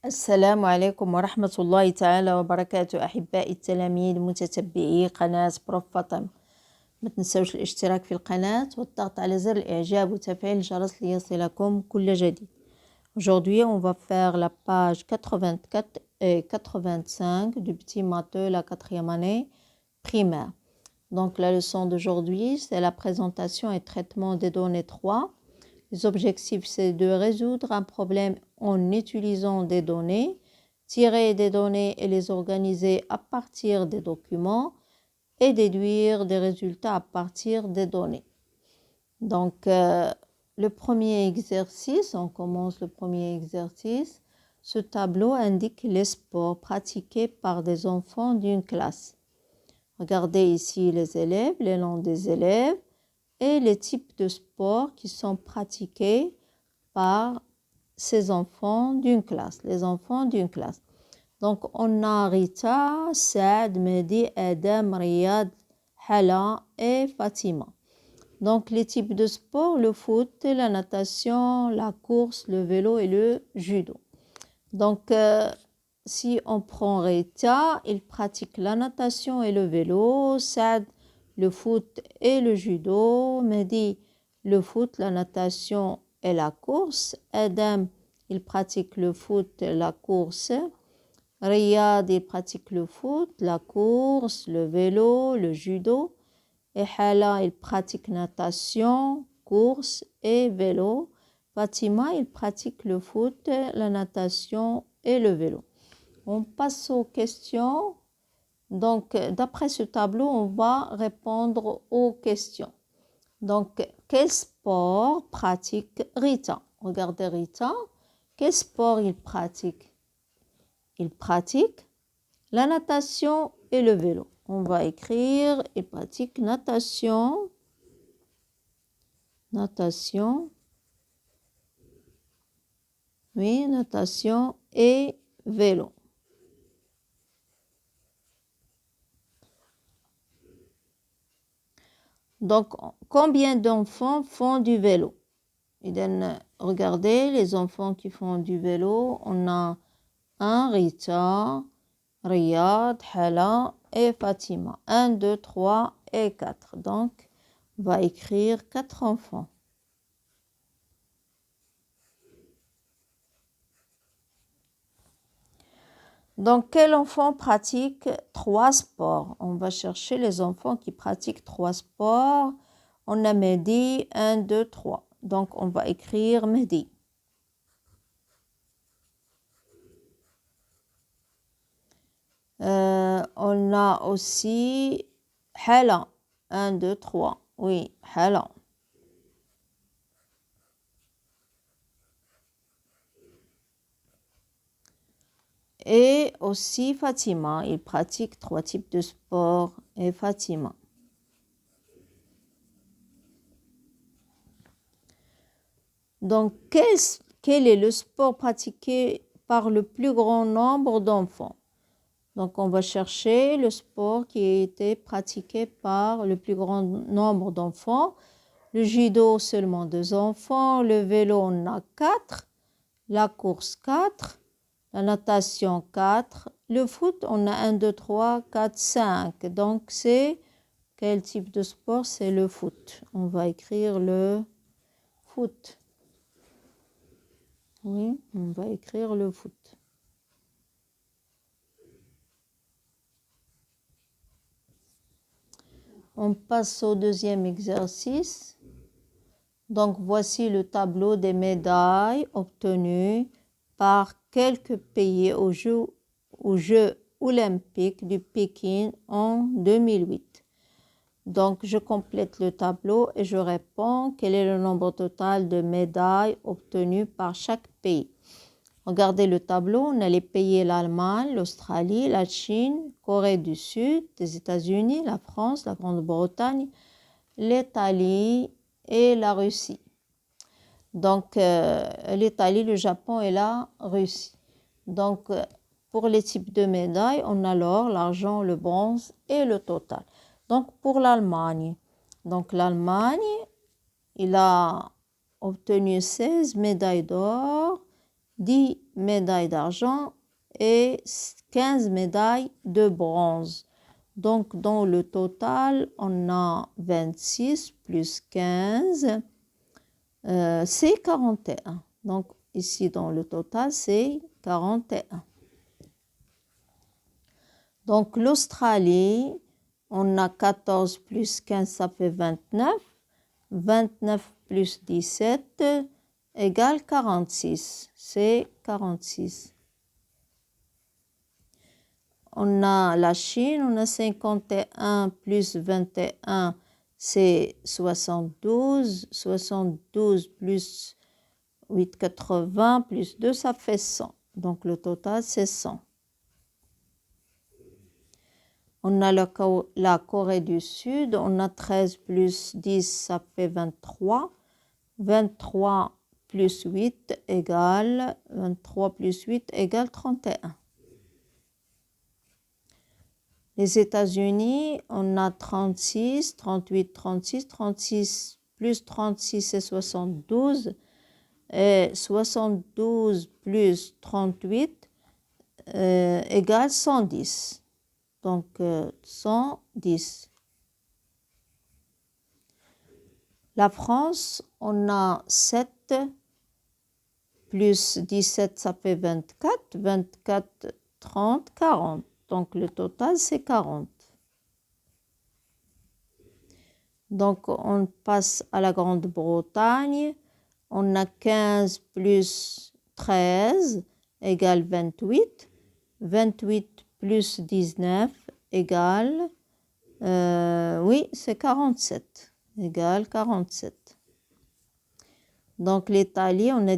السلام عليكم ورحمة الله تعالى وبركاته أحبائي التلاميذ متتبعي قناة بروف فاطمة. ما تنسوش الاشتراك في القناة والضغط على زر الإعجاب وتفعيل الجرس ليصلكم كل جديد. Aujourd'hui, on va faire la page 84 et 85 du petit matheux, la 4e année primaire. Donc, la leçon d'aujourd'hui, c'est la présentation et traitement des données 3. Les objectifs, c'est de résoudre un problème en utilisant des données, tirer des données et les organiser à partir des documents et déduire des résultats à partir des données. Donc, le premier exercice, on commence le premier exercice. Ce tableau indique les sports pratiqués par des enfants d'une classe. Regardez ici les élèves, les noms des élèves et les types de sports qui sont pratiqués par ces enfants d'une classe, les enfants d'une classe. Donc, on a Rita, Saad, Mehdi, Adam, Riyad, Hala et Fatima. Donc, les types de sports, le foot, la natation, la course, le vélo et le judo. Donc, si on prend Rita, il pratique la natation et le vélo, Saad, le foot et le judo, Mehdi, le foot, la natation et la course, Adam, il pratique le foot et la course, Riyad, il pratique le foot, la course, le vélo, le judo, et Hala, il pratique natation, course et vélo. Fatima, il pratique le foot, la natation et le vélo. On passe aux questions. Donc, d'après ce tableau, on va répondre aux questions. Donc, quel sport pratique Rita? Regardez Rita. Quel sport il pratique? Il pratique la natation et le vélo. On va écrire, il pratique natation, oui, natation et vélo. Donc, combien d'enfants font du vélo? Regardez les enfants qui font du vélo. On a Rita, Riyad, Hala et Fatima. 1, 2, 3 et 4. Donc, on va écrire 4 enfants. Donc, quel enfant pratique 3 sports? On va chercher les enfants qui pratiquent 3 sports. On a Mehdi, 1, 2, 3. Donc, on va écrire Mehdi. On a aussi Hala, 1, 2, 3. Oui, Hala. Et aussi Fatima, il pratique 3 types de sports. Et Fatima. Donc, quel est le sport pratiqué par le plus grand nombre d'enfants? Donc, on va chercher le sport qui a été pratiqué par le plus grand nombre d'enfants. Le judo, seulement 2 enfants. Le vélo, on a 4. La course, 4. La natation, 4. Le foot, on a 1, 2, 3, 4, 5. Donc, c'est quel type de sport? C'est le foot. On va écrire le foot. Oui, on va écrire le foot. On passe au deuxième exercice. Donc, voici le tableau des médailles obtenues par quelques pays aux Jeux olympiques du Pékin en 2008. Donc, je complète le tableau et je réponds quel est le nombre total de médailles obtenues par chaque pays. Regardez le tableau, on a les pays, l'Allemagne, l'Australie, la Chine, Corée du Sud, les États-Unis, la France, la Grande-Bretagne, l'Italie et la Russie. Donc, l'Italie, le Japon et la Russie. Donc, pour les types de médailles, on a l'or, l'argent, le bronze et le total. Donc, pour l'Allemagne. Donc, l'Allemagne, il a obtenu 16 médailles d'or, 10 médailles d'argent et 15 médailles de bronze. Donc, dans le total, on a 26 plus 15, c'est 41. Donc, ici, dans le total, c'est 41. Donc, l'Australie, on a 14 plus 15, ça fait 29. 29 plus 17 égale 46. C'est 46. On a la Chine, on a 51 plus 21, c'est 72. 72 plus 8, 80 plus 2, ça fait 100. Donc, le total, c'est 100. On a la Corée du Sud, on a 13 plus 10, ça fait 23. 23 plus 8 égale 31. Les États-Unis, on a 36, 38, 36. 36 plus 36, c'est 72. Et 72 plus 38 égale 110. Donc, 110. La France, on a 7 plus 17, ça fait 24. 24, 30, 40. Donc, le total, c'est 40. Donc, on passe à la Grande-Bretagne. On a 15 plus 13 égale 28. 28 plus 19 égale, oui, c'est 47. Égale 47. Donc, l'Italie, on a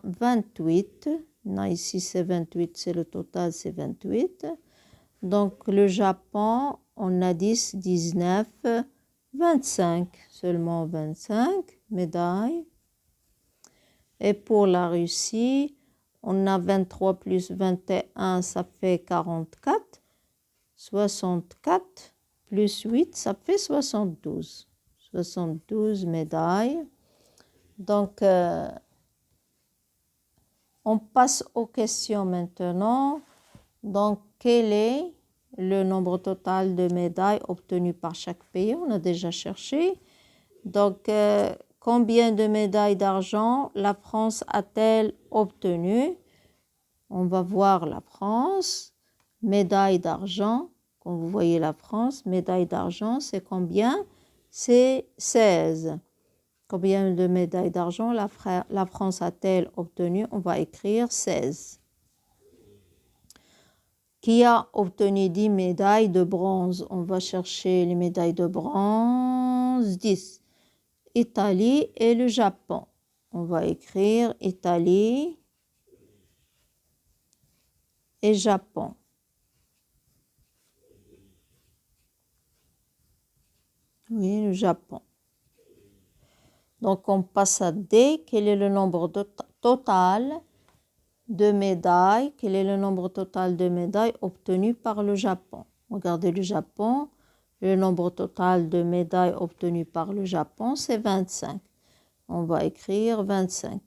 28. Non, ici, c'est 28. C'est le total, c'est 28. Donc, le Japon, on a 10, 19, 25. Seulement 25 médailles. Et pour la Russie, on a 23 plus 21, ça fait 44. 64 plus 8, ça fait 72. 72 médailles. Donc, on passe aux questions maintenant. Donc, quel est le nombre total de médailles obtenues par chaque pays? On a déjà cherché. Donc, combien de médailles d'argent la France a-t-elle obtenu? On va voir la France. Médaille d'argent. Quand vous voyez la France, médaille d'argent, c'est combien? C'est 16. Combien de médailles d'argent la France a-t-elle obtenu? On va écrire 16. Qui a obtenu 10 médailles de bronze? On va chercher les médailles de bronze. 10. Italie et le Japon. On va écrire Italie et Japon. Oui, le Japon. Donc, on passe à D. Quel est le nombre total de médailles? Quel est le nombre total de médailles obtenues par le Japon? Regardez le Japon. Le nombre total de médailles obtenues par le Japon, c'est 25. On va écrire 25.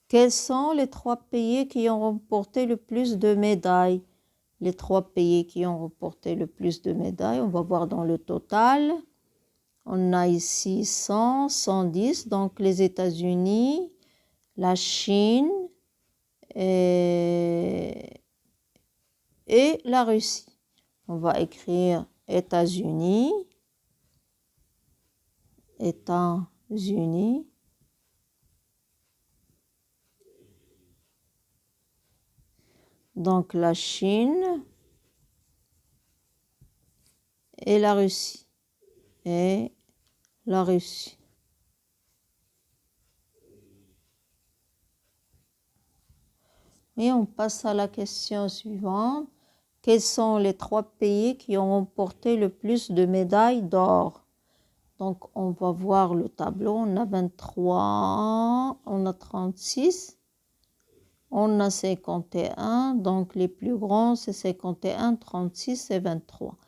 Quels sont les 3 pays qui ont remporté le plus de médailles? Les 3 pays qui ont remporté le plus de médailles, on va voir dans le total. On a ici 100, 110, donc les États-Unis, la Chine et la Russie. On va écrire États-Unis, États-Unis, donc la Chine et la Russie. Et la Russie. Et on passe à la question suivante. Quels sont les 3 pays qui ont remporté le plus de médailles d'or? Donc, on va voir le tableau. On a 23, on a 36, on a 51. Donc, les plus grands, c'est 51, 36 et 23.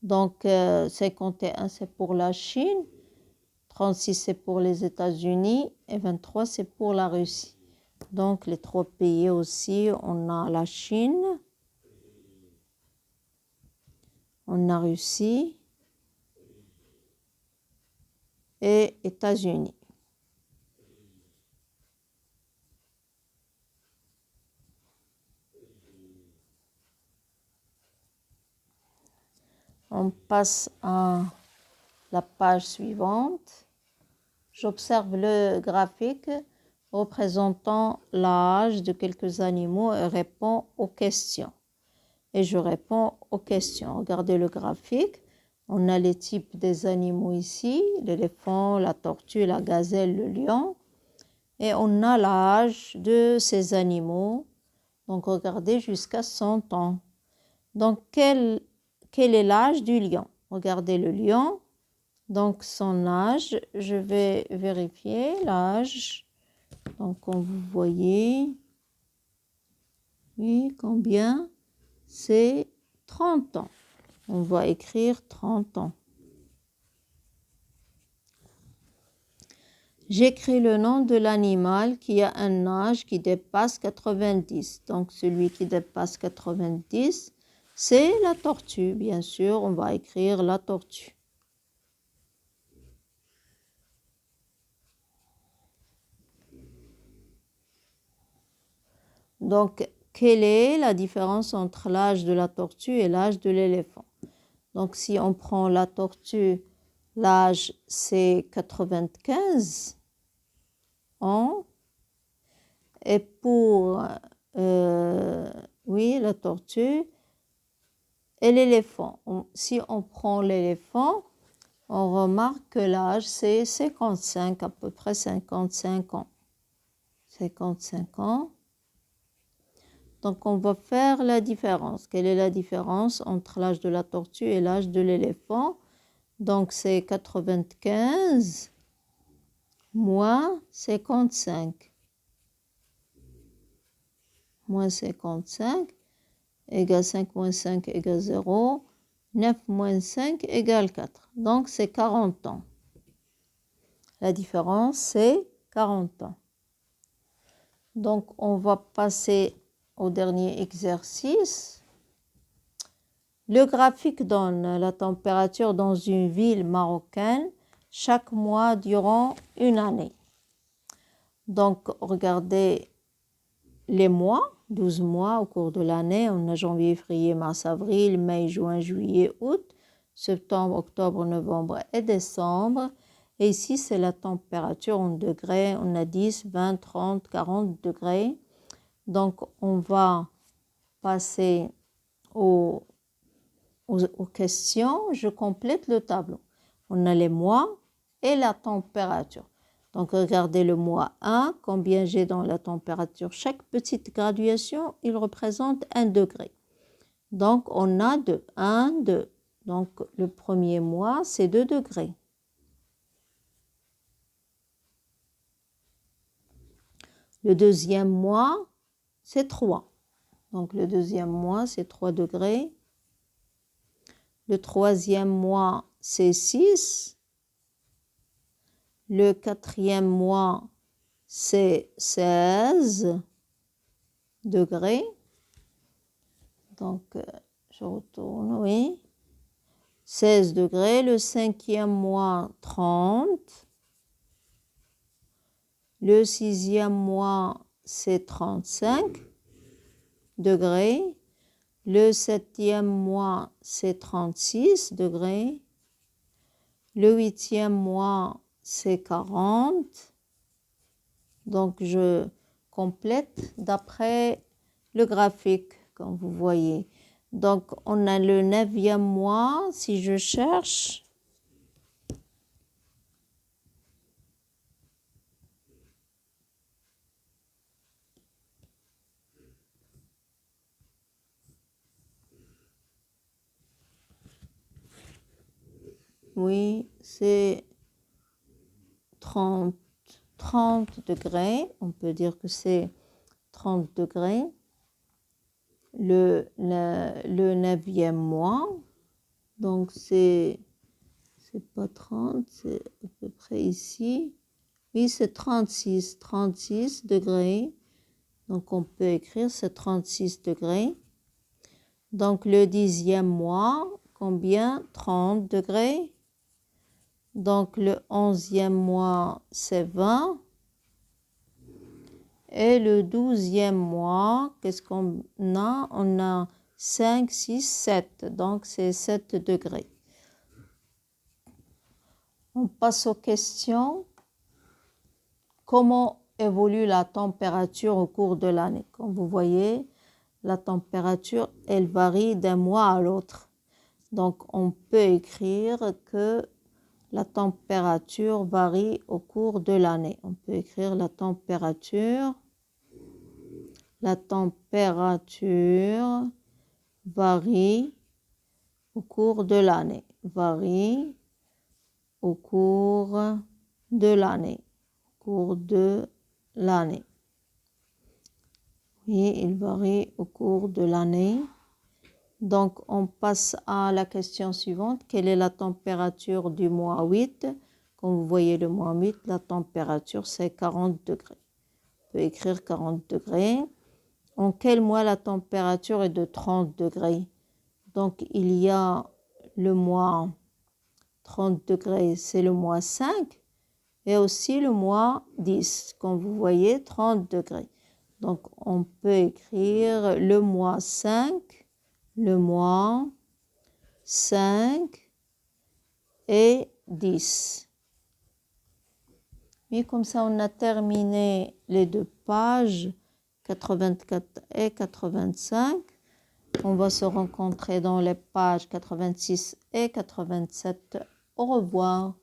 Donc, 51, c'est pour la Chine, 36, c'est pour les États-Unis et 23, c'est pour la Russie. Donc, les 3 pays aussi, on a la Chine, on a Russie et États-Unis. On passe à la page suivante. J'observe le graphique représentant l'âge de quelques animaux et réponds aux questions. Et je réponds aux questions. Regardez le graphique. On a les types des animaux ici, l'éléphant, la tortue, la gazelle, le lion. Et on a l'âge de ces animaux. Donc, regardez jusqu'à 100 ans. Donc, quel est l'âge du lion? Regardez le lion. Donc, son âge, je vais vérifier l'âge. Donc, comme vous voyez, oui, combien? C'est 30 ans. On va écrire 30 ans. J'écris le nom de l'animal qui a un âge qui dépasse 90. Donc, celui qui dépasse 90, c'est la tortue. Bien sûr, on va écrire la tortue. Donc, quelle est la différence entre l'âge de la tortue et l'âge de l'éléphant? Donc, si on prend la tortue, l'âge c'est 95 ans. Et pour, oui, la tortue et l'éléphant. Si on prend l'éléphant, on remarque que l'âge c'est 55, à peu près 55 ans. 55 ans. Donc, on va faire la différence. Quelle est la différence entre l'âge de la tortue et l'âge de l'éléphant? Donc, c'est 95 moins 55. Moins 55 égale 5 moins 5 égale 0. 9 moins 5 égale 4. Donc, c'est 40 ans. La différence, c'est 40 ans. Donc, on va passer au dernier exercice. Le graphique donne la température dans une ville marocaine chaque mois durant une année. Donc, regardez les mois, 12 mois au cours de l'année. On a janvier, février, mars, avril, mai, juin, juillet, août, septembre, octobre, novembre et décembre. Et ici, c'est la température en degrés. On a 10, 20, 30, 40 degrés. Donc, on va passer aux questions. Je complète le tableau. On a les mois et la température. Donc, regardez le mois 1, combien j'ai dans la température. Chaque petite graduation, il représente 1 degré. Donc, on a de 1, 2. Donc, le premier mois, c'est 2 degrés. Le deuxième mois, c'est 3. Donc, le deuxième mois, c'est 3 degrés. Le troisième mois, c'est 6. Le quatrième mois, c'est 16 degrés. Donc, je retourne, oui. 16 degrés. Le cinquième mois, 30. Le sixième mois, c'est 35 degrés. Le septième mois, c'est 36 degrés. Le huitième mois, c'est 40. Donc, je complète d'après le graphique, comme vous voyez. Donc, on a le 9e mois, si je cherche. Oui, c'est 30 degrés. On peut dire que c'est 30 degrés. Le 9e mois. Donc, c'est pas 30, c'est à peu près ici. Oui, c'est 36 degrés. Donc, on peut écrire c'est 36 degrés. Donc, le 10e mois, combien? 30 degrés. Donc, le 11e mois, c'est 20. Et le 12e mois, qu'est-ce qu'on a? On a 5, 6, 7. Donc, c'est 7 degrés. On passe aux questions. Comment évolue la température au cours de l'année? Comme vous voyez, la température, elle varie d'un mois à l'autre. Donc, on peut écrire que la température varie au cours de l'année. On peut écrire la température varie au cours de l'année. Varie au cours de l'année. Cours de l'année. Oui, il varie au cours de l'année. Donc, on passe à la question suivante. Quelle est la température du mois 8? Comme vous voyez le mois 8, la température, c'est 40 degrés. On peut écrire 40 degrés. En quel mois la température est de 30 degrés? Donc, il y a le mois 30 degrés, c'est le mois 5. Et aussi le mois 10. Comme vous voyez, 30 degrés. Donc, on peut écrire le mois 5, le mois 5 et 10. Et comme ça, on a terminé les deux pages, 84 et 85. On va se rencontrer dans les pages 86 et 87. Au revoir.